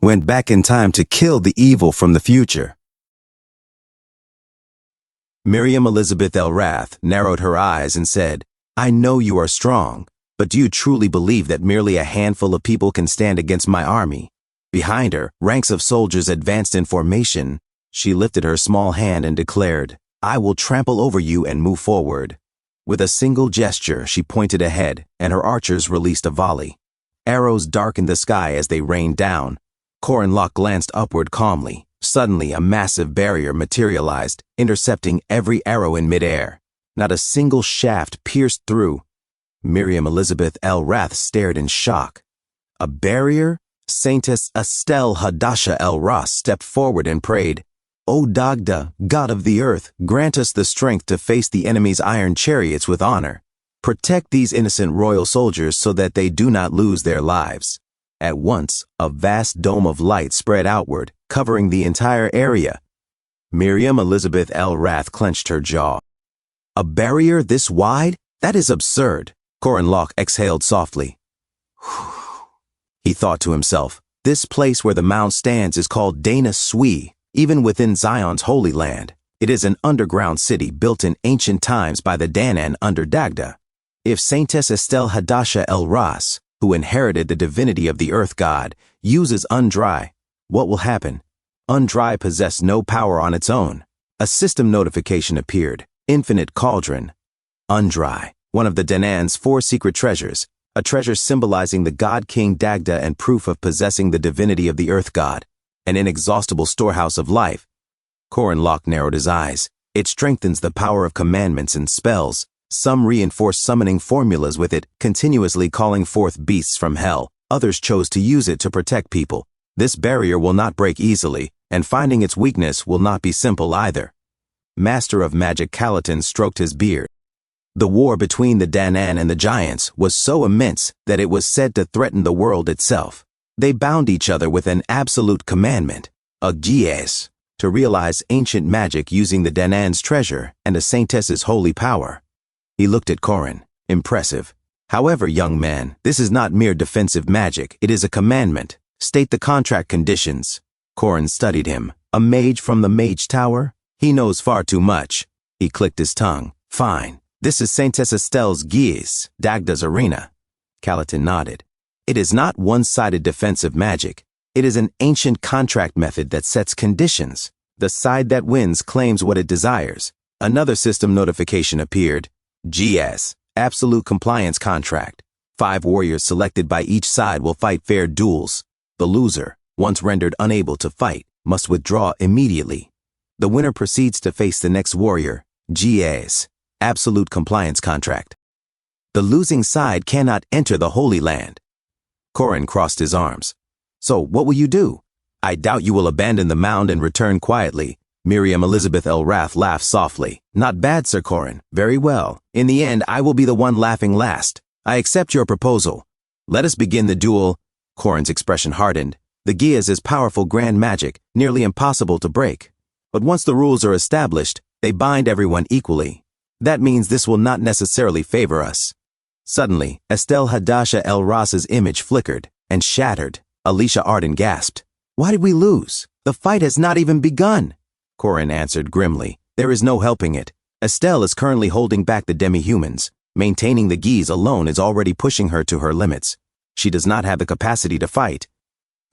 went back in time to kill the evil from the future. Miriam Elizabeth Elrath narrowed her eyes and said, "I know you are strong, but do you truly believe that merely a handful of people can stand against my army?" Behind her, ranks of soldiers advanced in formation. She lifted her small hand and declared, "I will trample over you and move forward." With a single gesture, she pointed ahead, and her archers released a volley. Arrows darkened the sky as they rained down. Corinlock glanced upward calmly. Suddenly, a massive barrier materialized, intercepting every arrow in midair. Not a single shaft pierced through. Miriam Elizabeth Elrath stared in shock. A barrier? Saintess Estelle Hadasha El-Ras stepped forward and prayed, "O Dagda, God of the earth, grant us the strength to face the enemy's iron chariots with honor. Protect these innocent royal soldiers so that they do not lose their lives." At once, a vast dome of light spread outward, covering the entire area. Miriam Elizabeth Elrath clenched her jaw. "A barrier this wide? That is absurd." Corinlock exhaled softly. He thought to himself, "This place where the mound stands is called Dana Sui, even within Zion's holy land. It is an underground city built in ancient times by the Danan under Dagda. If Saintess Estelle Hadasha El-Ras, who inherited the divinity of the earth god, uses Undry, what will happen? Undry possessed no power on its own." A system notification appeared. Infinite Cauldron. Undry, one of the Danan's 4 secret treasures, a treasure symbolizing the god King Dagda and proof of possessing the divinity of the earth god, an inexhaustible storehouse of life. Corinlock narrowed his eyes. It strengthens the power of commandments and spells. Some reinforce summoning formulas with it, continuously calling forth beasts from hell. Others chose to use it to protect people. This barrier will not break easily, and finding its weakness will not be simple either. Master of Magic Calatin stroked his beard. The war between the Danan and the giants was so immense that it was said to threaten the world itself. They bound each other with an absolute commandment, a gies, to realize ancient magic using the Danan's treasure and a saintess's holy power. He looked at Corin, impressive. "However, young man, this is not mere defensive magic, it is a commandment. State the contract conditions." Corin studied him. "A mage from the Mage Tower? He knows far too much." He clicked his tongue. "Fine. This is Saintess Estelle's Gies, Dagda's arena." Calatin nodded. "It is not one-sided defensive magic. It is an ancient contract method that sets conditions. The side that wins claims what it desires." Another system notification appeared. GS, Absolute Compliance Contract. 5 warriors selected by each side will fight fair duels. The loser, once rendered unable to fight, must withdraw immediately. The winner proceeds to face the next warrior. GS, Absolute Compliance Contract. The losing side cannot enter the Holy Land. Corin crossed his arms. "So what will you do?" "I doubt you will abandon the mound and return quietly." Miriam Elizabeth Elrath laughed softly. "Not bad, Sir Corin. Very well. In the end, I will be the one laughing last. I accept your proposal. Let us begin the duel." Corin's expression hardened. "The Gias is powerful grand magic, nearly impossible to break. But once the rules are established, they bind everyone equally. That means this will not necessarily favor us." Suddenly, Estelle Hadasha El-Ras's image flickered and shattered. Alicia Arden gasped. "Why did we lose? The fight has not even begun." Corin answered grimly. "There is no helping it. Estelle is currently holding back the demi-humans. Maintaining the Gies alone is already pushing her to her limits. She does not have the capacity to fight.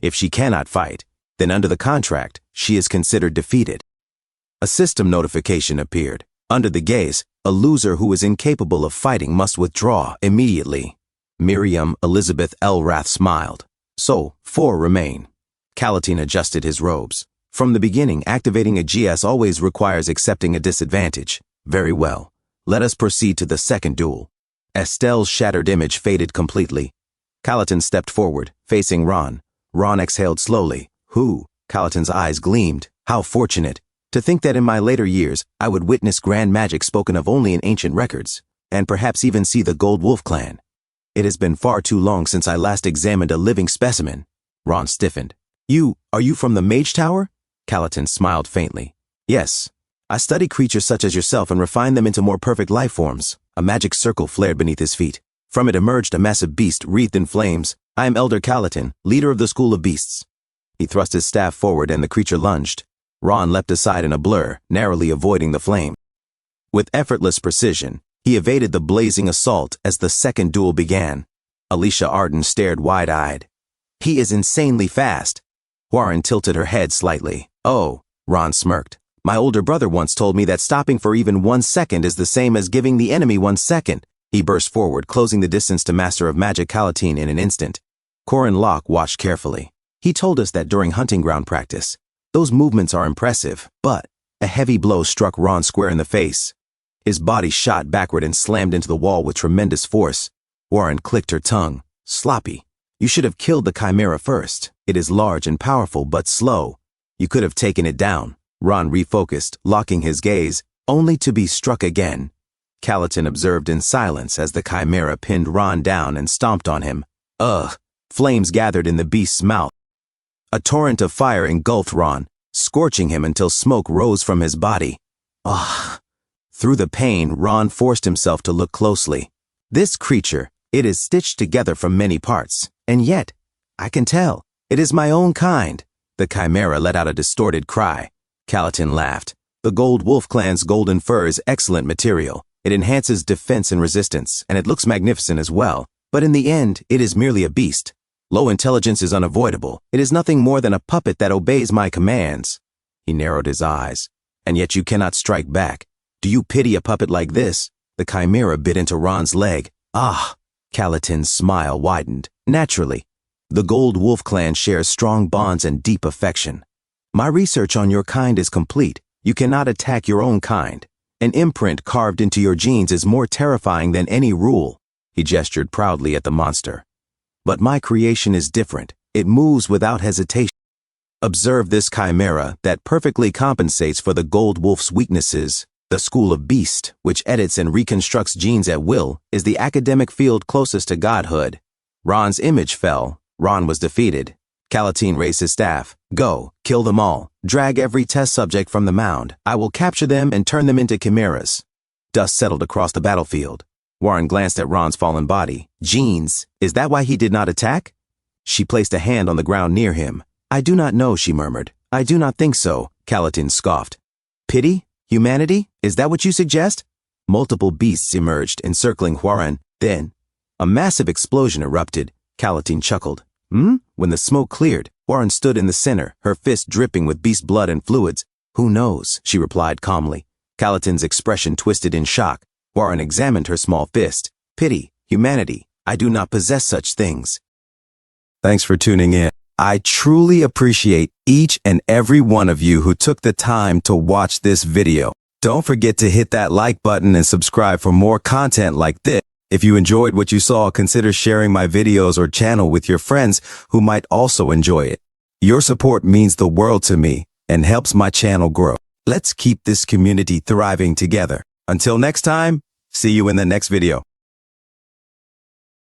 If she cannot fight, then under the contract, she is considered defeated." A system notification appeared. Under the gaze, a loser who is incapable of fighting must withdraw immediately. Miriam Elizabeth Elrath smiled. "So, 4 remain." Calatin adjusted his robes. "From the beginning, activating a GS always requires accepting a disadvantage. Very well. Let us proceed to the second duel." Estelle's shattered image faded completely. Calatin stepped forward, facing Ron. Ron exhaled slowly. "Who?" Calatin's eyes gleamed. "How fortunate. To think that in my later years, I would witness grand magic spoken of only in ancient records, and perhaps even see the Gold Wolf clan. It has been far too long since I last examined a living specimen." Ron stiffened. Are you from the Mage Tower?" Calatin smiled faintly. "Yes. I study creatures such as yourself and refine them into more perfect life forms." A magic circle flared beneath his feet. From it emerged a massive beast wreathed in flames. "I am Elder Calatin, leader of the School of Beasts." He thrust his staff forward and the creature lunged. Ron leapt aside in a blur, narrowly avoiding the flame. With effortless precision, he evaded the blazing assault as the second duel began. Alicia Arden stared wide-eyed. He is insanely fast. Warren tilted her head slightly. Oh, Ron smirked. My older brother once told me that stopping for even 1 second is the same as giving the enemy 1 second. He burst forward, closing the distance to Master of Magic Calatin in an instant. Corin Locke watched carefully. He told us that during hunting ground practice, those movements are impressive, but a heavy blow struck Ron square in the face. His body shot backward and slammed into the wall with tremendous force. Warren clicked her tongue. Sloppy. You should have killed the chimera first. It is large and powerful, but slow. You could have taken it down. Ron refocused, locking his gaze, only to be struck again. Calatin observed in silence as the chimera pinned Ron down and stomped on him. Ugh! Flames gathered in the beast's mouth. A torrent of fire engulfed Ron, scorching him until smoke rose from his body. Ugh! Through the pain, Ron forced himself to look closely. This creature, it is stitched together from many parts, and yet, I can tell, it is my own kind. The chimera let out a distorted cry. Calatin laughed. The Gold Wolf Clan's golden fur is excellent material. It enhances defense and resistance, and it looks magnificent as well. But in the end, it is merely a beast. Low intelligence is unavoidable. It is nothing more than a puppet that obeys my commands. He narrowed his eyes. And yet you cannot strike back. Do you pity a puppet like this? The chimera bit into Ron's leg. Ah! Calatin's smile widened. Naturally. The Gold Wolf Clan shares strong bonds and deep affection. My research on your kind is complete. You cannot attack your own kind. An imprint carved into your genes is more terrifying than any rule. He gestured proudly at the monster. But my creation is different. It moves without hesitation. Observe this chimera that perfectly compensates for the Gold Wolf's weaknesses. The School of Beast, which edits and reconstructs genes at will, is the academic field closest to godhood. Ron's image fell. Ron was defeated. Calatin raised his staff. Go, kill them all. Drag every test subject from the mound. I will capture them and turn them into chimeras. Dust settled across the battlefield. Warren glanced at Ron's fallen body. Genes, is that why he did not attack? She placed a hand on the ground near him. I do not know, she murmured. I do not think so, Calatin scoffed. Pity? Humanity? Is that what you suggest? Multiple beasts emerged, encircling Warren. Then, a massive explosion erupted. Calatin chuckled. When the smoke cleared, Warren stood in the center, her fist dripping with beast blood and fluids. Who knows, she replied calmly. Calatin's expression twisted in shock. Warren examined her small fist. Pity, humanity, I do not possess such things. Thanks for tuning in. I truly appreciate each and every one of you who took the time to watch this video. Don't forget to hit that like button and subscribe for more content like this. If you enjoyed what you saw, consider sharing my videos or channel with your friends who might also enjoy it. Your support means the world to me and helps my channel grow. Let's keep this community thriving together. Until next time, see you in the next video.